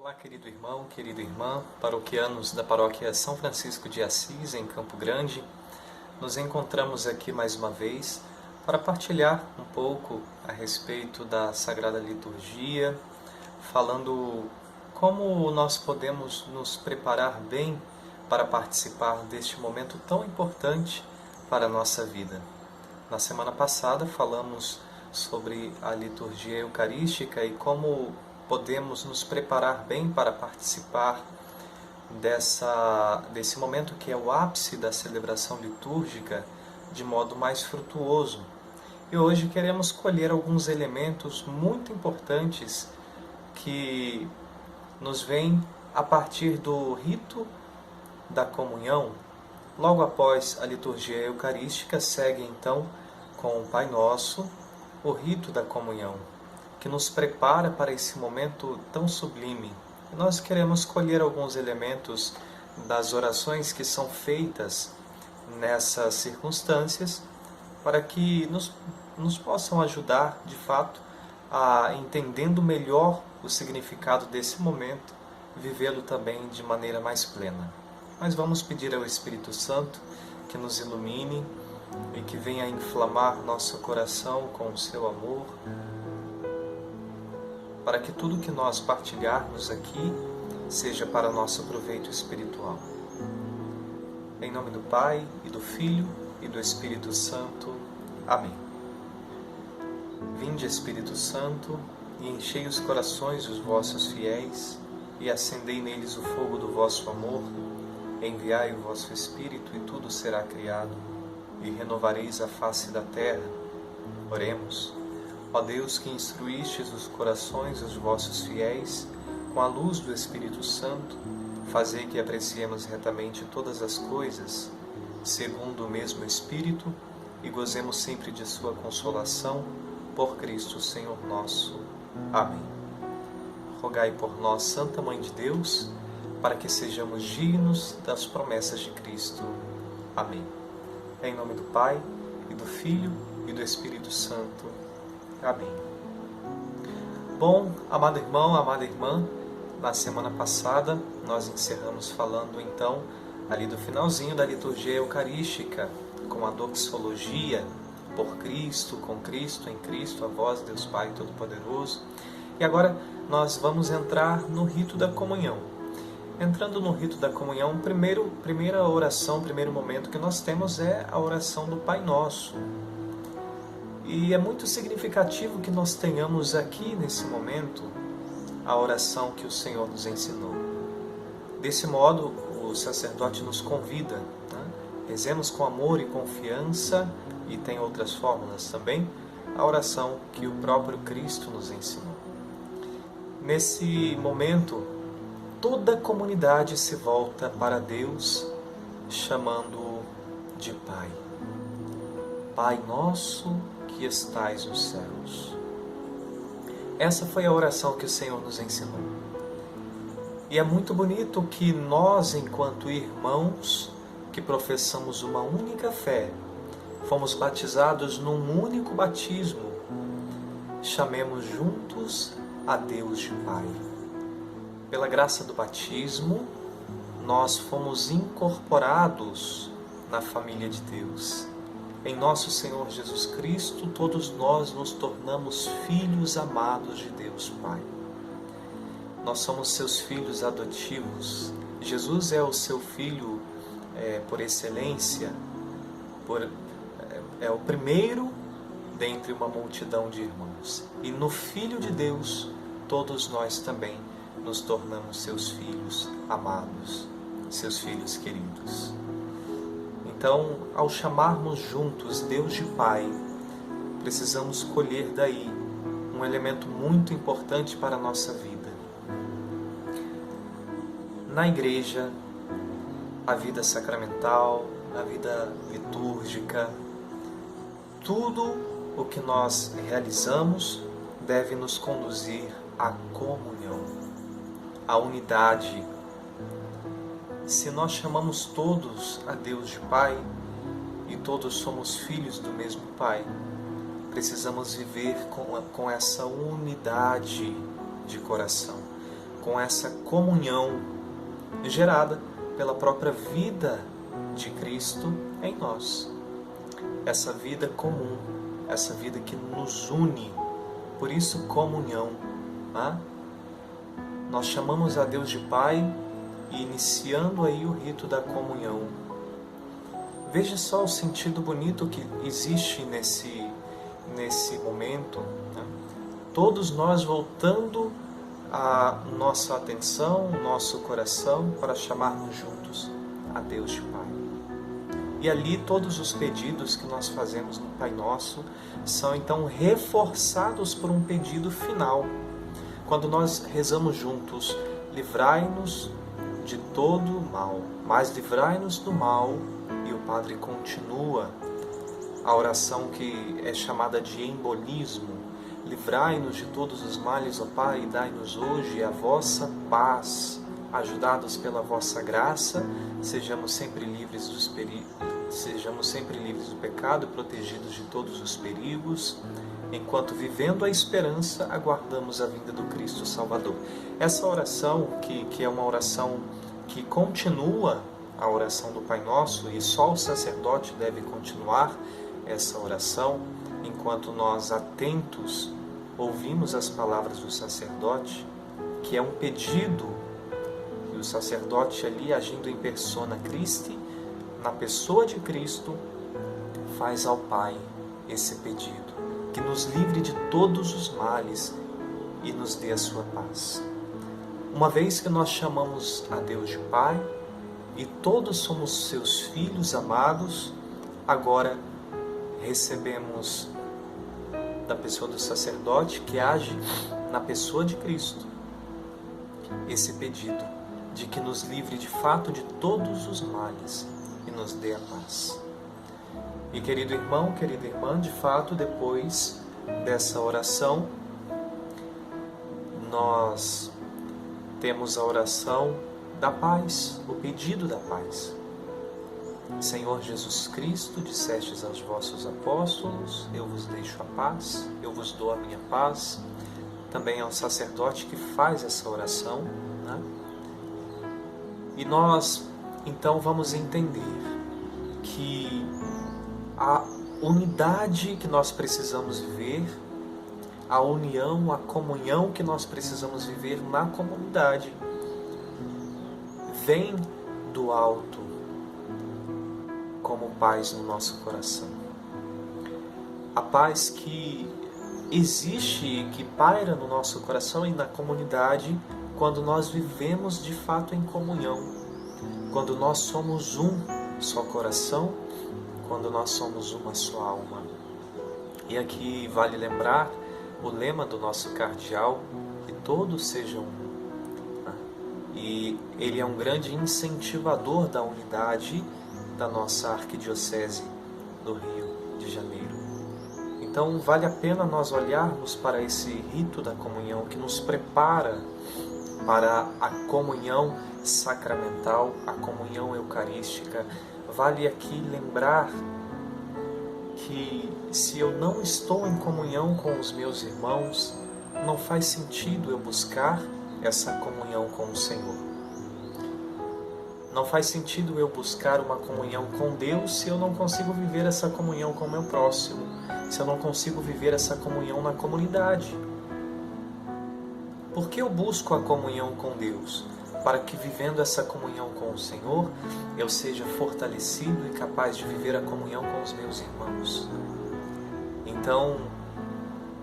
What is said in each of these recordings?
Olá, querido irmão, querida irmã, paroquianos da Paróquia São Francisco de Assis, em Campo Grande. Nos encontramos aqui mais uma vez para partilhar um pouco a respeito da Sagrada Liturgia, falando como nós podemos nos preparar bem para participar deste momento tão importante para a nossa vida. Na semana passada falamos sobre a liturgia eucarística e como podemos nos preparar bem para participar desse momento que é o ápice da celebração litúrgica de modo mais frutuoso. E hoje queremos colher alguns elementos muito importantes que nos vêm a partir do rito da comunhão. Logo após a liturgia eucarística, segue então com o Pai Nosso o rito da comunhão, que nos prepara para esse momento tão sublime. Nós queremos colher alguns elementos das orações que são feitas nessas circunstâncias para que nos possam ajudar, de fato, a, entendendo melhor o significado desse momento, vivê-lo também de maneira mais plena. Mas vamos pedir ao Espírito Santo que nos ilumine e que venha inflamar nosso coração com o seu amor, para que tudo que nós partilharmos aqui seja para nosso proveito espiritual. Em nome do Pai, e do Filho, e do Espírito Santo. Amém. Vinde, Espírito Santo, e enchei os corações dos vossos fiéis, e acendei neles o fogo do vosso amor. Enviai o vosso Espírito, e tudo será criado, e renovareis a face da terra. Oremos. Ó Deus, que instruístes os corações dos vossos fiéis com a luz do Espírito Santo, fazei que apreciemos retamente todas as coisas, segundo o mesmo Espírito, e gozemos sempre de sua consolação, por Cristo Senhor nosso. Amém. Rogai por nós, Santa Mãe de Deus, para que sejamos dignos das promessas de Cristo. Amém. Em nome do Pai, e do Filho, e do Espírito Santo. Amém. Bom, amado irmão, amada irmã, na semana passada nós encerramos falando então ali do finalzinho da liturgia eucarística, com a doxologia, por Cristo, com Cristo, em Cristo, a vós, Deus Pai Todo-Poderoso. E agora nós vamos entrar no rito da comunhão. Entrando no rito da comunhão, primeira oração, primeiro momento que nós temos é a oração do Pai Nosso. E é muito significativo que nós tenhamos aqui, nesse momento, a oração que o Senhor nos ensinou. Desse modo, o sacerdote nos convida, né? Rezemos com amor e confiança, e tem outras fórmulas também, a oração que o próprio Cristo nos ensinou. Nesse momento, toda a comunidade se volta para Deus, chamando-o de Pai. Pai nosso que estais nos céus. Essa foi a oração que o Senhor nos ensinou. E é muito bonito que nós, enquanto irmãos, que professamos uma única fé, fomos batizados num único batismo, chamemos juntos a Deus de Pai. Pela graça do batismo, nós fomos incorporados na família de Deus. Em nosso Senhor Jesus Cristo, todos nós nos tornamos filhos amados de Deus Pai. Nós somos seus filhos adotivos. Jesus é o seu filho por excelência, é o primeiro dentre uma multidão de irmãos. E no Filho de Deus, todos nós também nos tornamos seus filhos amados, seus filhos queridos. Então, ao chamarmos juntos Deus de Pai, precisamos colher daí um elemento muito importante para a nossa vida. Na igreja, a vida sacramental, a vida litúrgica, tudo o que nós realizamos deve nos conduzir à comunhão, à unidade. Se nós chamamos todos a Deus de Pai, e todos somos filhos do mesmo Pai, precisamos viver com essa unidade de coração, com essa comunhão gerada pela própria vida de Cristo em nós. Essa vida comum, essa vida que nos une, por isso comunhão. Nós chamamos a Deus de Pai e iniciando aí o rito da comunhão. Veja só o sentido bonito que existe nesse momento, né? Todos nós voltando a nossa atenção, o nosso coração para chamarmos juntos a Deus de Pai. E ali todos os pedidos que nós fazemos no Pai Nosso são então reforçados por um pedido final. Quando nós rezamos juntos, livrai-nos de todo mal, mas livrai-nos do mal, e o Padre continua a oração que é chamada de embolismo. Livrai-nos de todos os males, ó Pai, e dai-nos hoje a vossa paz. Ajudados pela vossa graça, sejamos sempre livres do pecado, protegidos de todos os perigos, enquanto vivendo a esperança, aguardamos a vinda do Cristo Salvador. Essa oração, que é uma oração que continua a oração do Pai Nosso, e só o sacerdote deve continuar essa oração, enquanto nós atentos ouvimos as palavras do sacerdote, que é um pedido, e o sacerdote ali agindo em persona Christi, na pessoa de Cristo, faz ao Pai esse pedido, que nos livre de todos os males e nos dê a sua paz. Uma vez que nós chamamos a Deus de Pai, e todos somos seus filhos amados, agora recebemos da pessoa do sacerdote, que age na pessoa de Cristo, esse pedido de que nos livre de fato de todos os males e nos dê a paz. E querido irmão, querida irmã, de fato, depois dessa oração, nós temos a oração da paz, o pedido da paz. Senhor Jesus Cristo, dissestes aos vossos apóstolos, eu vos deixo a paz, eu vos dou a minha paz. Também é um sacerdote que faz essa oração, né? E nós, então, vamos entender que a unidade que nós precisamos viver, a união, a comunhão que nós precisamos viver na comunidade, vem do alto como paz no nosso coração. A paz que existe e que paira no nosso coração e na comunidade quando nós vivemos de fato em comunhão, quando nós somos um só coração, quando nós somos uma só alma. E aqui vale lembrar o lema do nosso cardeal, que todos sejam um. E ele é um grande incentivador da unidade da nossa arquidiocese do Rio de Janeiro. Então vale a pena nós olharmos para esse rito da comunhão que nos prepara para a comunhão sacramental, a comunhão eucarística. Vale aqui lembrar que se eu não estou em comunhão com os meus irmãos, não faz sentido eu buscar essa comunhão com o Senhor. Não faz sentido eu buscar uma comunhão com Deus se eu não consigo viver essa comunhão com o meu próximo, se eu não consigo viver essa comunhão na comunidade. Por que eu busco a comunhão com Deus? Para que, vivendo essa comunhão com o Senhor, eu seja fortalecido e capaz de viver a comunhão com os meus irmãos. Então,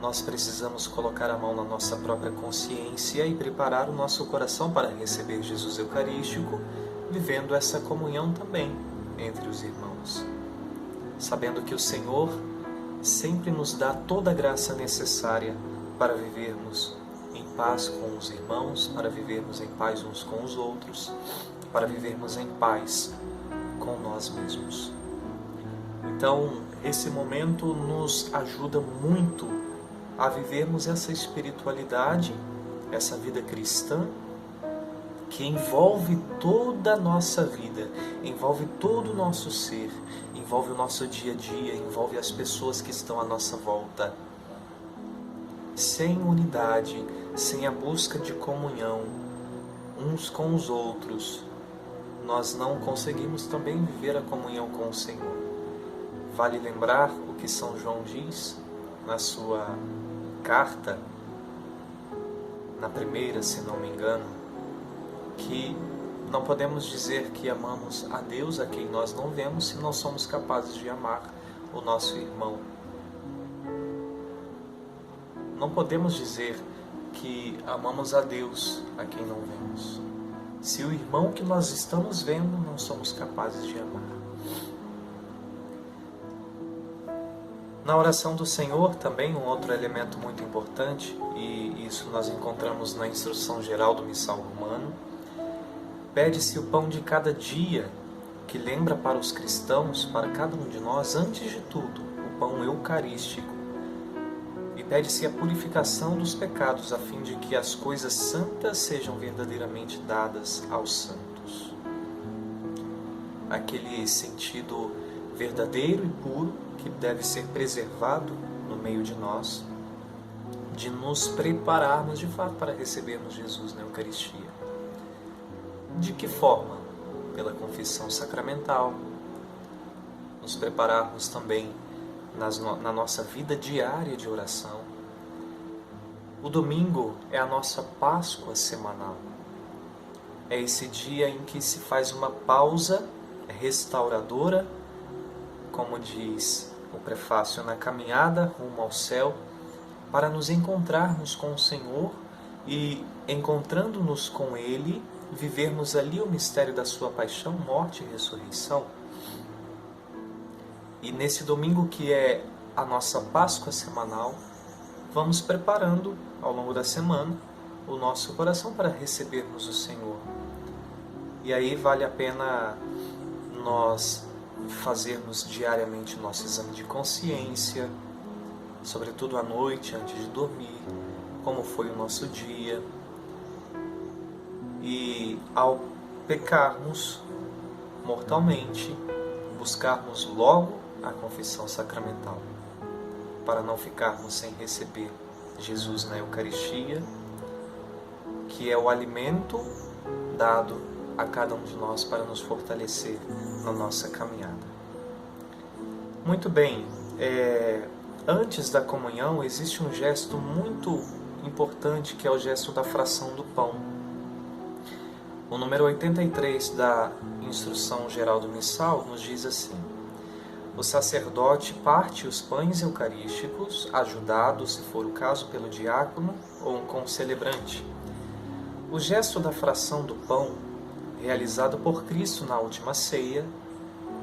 nós precisamos colocar a mão na nossa própria consciência e preparar o nosso coração para receber Jesus Eucarístico, vivendo essa comunhão também entre os irmãos. Sabendo que o Senhor sempre nos dá toda a graça necessária para vivermos em paz com os irmãos, para vivermos em paz uns com os outros, para vivermos em paz com nós mesmos. Então, esse momento nos ajuda muito a vivermos essa espiritualidade, essa vida cristã, que envolve toda a nossa vida, envolve todo o nosso ser, envolve o nosso dia a dia, envolve as pessoas que estão à nossa volta. Sem unidade, sem a busca de comunhão, uns com os outros, nós não conseguimos também viver a comunhão com o Senhor. Vale lembrar o que São João diz na sua carta, na primeira, se não me engano, que não podemos dizer que amamos a Deus a quem nós não vemos se não somos capazes de amar o nosso irmão. Não podemos dizer que amamos a Deus a quem não vemos se o irmão que nós estamos vendo não somos capazes de amar. Na oração do Senhor também um outro elemento muito importante, e isso nós encontramos na instrução geral do Missal Romano, pede-se o pão de cada dia, que lembra para os cristãos, para cada um de nós, antes de tudo, o pão eucarístico. E pede-se a purificação dos pecados, a fim de que as coisas santas sejam verdadeiramente dadas aos santos. Aquele sentido verdadeiro e puro que deve ser preservado no meio de nós, de nos prepararmos de fato para recebermos Jesus na Eucaristia. De que forma? Pela confissão sacramental, nos prepararmos também na nossa vida diária de oração. O domingo é a nossa Páscoa semanal. É esse dia em que se faz uma pausa restauradora, como diz o prefácio, na caminhada rumo ao céu, para nos encontrarmos com o Senhor e, encontrando-nos com Ele, vivermos ali o mistério da sua paixão, morte e ressurreição. E nesse domingo, que é a nossa Páscoa semanal, vamos preparando ao longo da semana o nosso coração para recebermos o Senhor. E aí vale a pena nós fazermos diariamente o nosso exame de consciência, sobretudo à noite, antes de dormir, como foi o nosso dia. E ao pecarmos mortalmente, buscarmos logo a confissão sacramental, para não ficarmos sem receber Jesus na Eucaristia, que é o alimento dado a cada um de nós para nos fortalecer na nossa caminhada. Muito bem, antes da comunhão existe um gesto muito importante, que é o gesto da fração do pão. O número 83 da Instrução Geral do Missal nos diz assim: o sacerdote parte os pães eucarísticos, ajudado, se for o caso, pelo diácono ou um concelebrante. O gesto da fração do pão, realizado por Cristo na última ceia,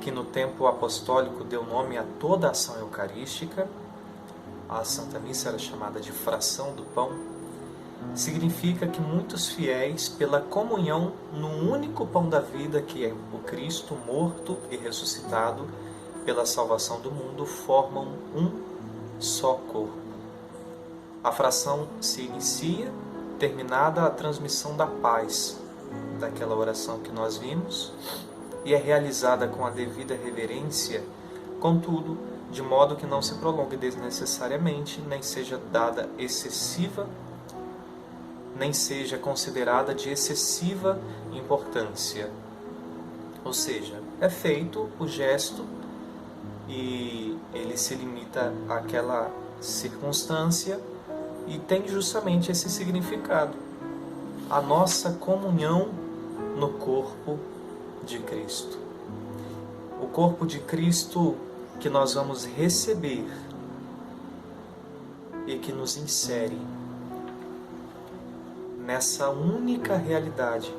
que no tempo apostólico deu nome a toda a ação eucarística, a Santa Missa era chamada de fração do pão, significa que muitos fiéis, pela comunhão no único pão da vida, que é o Cristo morto e ressuscitado pela salvação do mundo, formam um só corpo. A fração se inicia, terminada a transmissão da paz, daquela oração que nós vimos, e é realizada com a devida reverência, contudo, de modo que não se prolongue desnecessariamente, nem seja dada excessiva, nem seja considerada de excessiva importância. Ou seja, é feito o gesto e ele se limita àquela circunstância e tem justamente esse significado: a nossa comunhão no corpo de Cristo. O corpo de Cristo que nós vamos receber e que nos insere nessa única realidade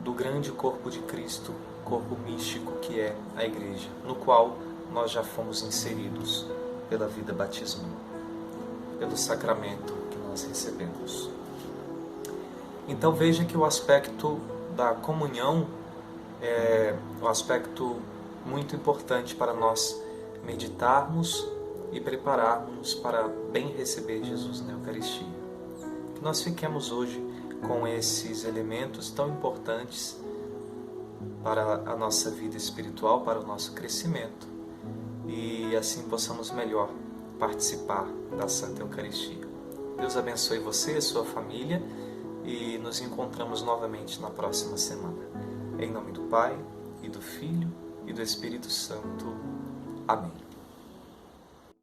do grande corpo de Cristo, corpo místico que é a Igreja, no qual nós já fomos inseridos pela vida batismal, pelo sacramento que nós recebemos. Então veja que o aspecto da comunhão é um aspecto muito importante para nós meditarmos e prepararmos para bem receber Jesus na Eucaristia. Que nós fiquemos hoje com esses elementos tão importantes para a nossa vida espiritual, para o nosso crescimento, e assim possamos melhor participar da Santa Eucaristia. Deus abençoe você e sua família, e nos encontramos novamente na próxima semana. Em nome do Pai, e do Filho, e do Espírito Santo. Amém.